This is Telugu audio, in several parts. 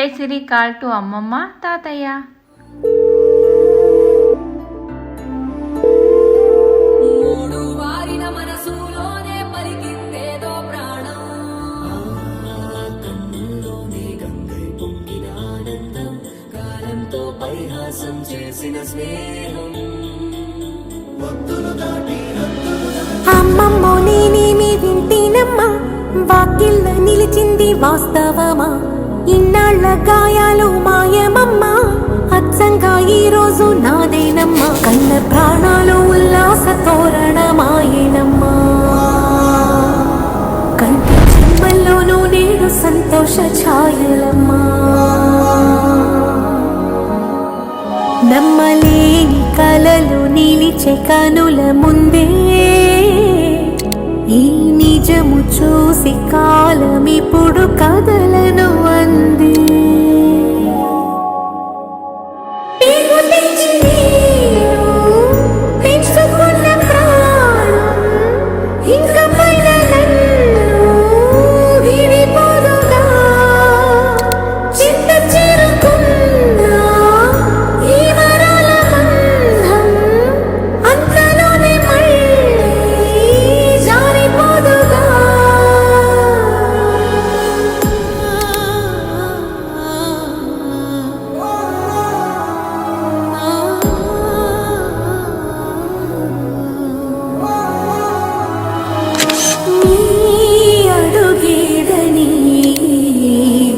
Jayasiri called to Ammamma, Tataya. అమ్మమ్మో నేనేమి వింటేనమ్మా, వాకిళ్ళ నిలిచింది వాస్తవమా, ఇన్నాళ్ళ గాయాలు మాయమమ్మా, అచ్చంగా ఈ రోజు నాదేనమ్మా, కన్న ప్రాణాలు ఉల్లాస తోరణమాయేనమ్మా, కంటి చెమ్మల్లోనూ నేడు సంతోష ఛాయలమ్మా, నమ్మలేని కలలు నిలిచే కనుల ముందే ఈ నిజము చూసి కాలమిప్పుడు కదలను అంది.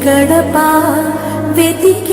గడప వెతికి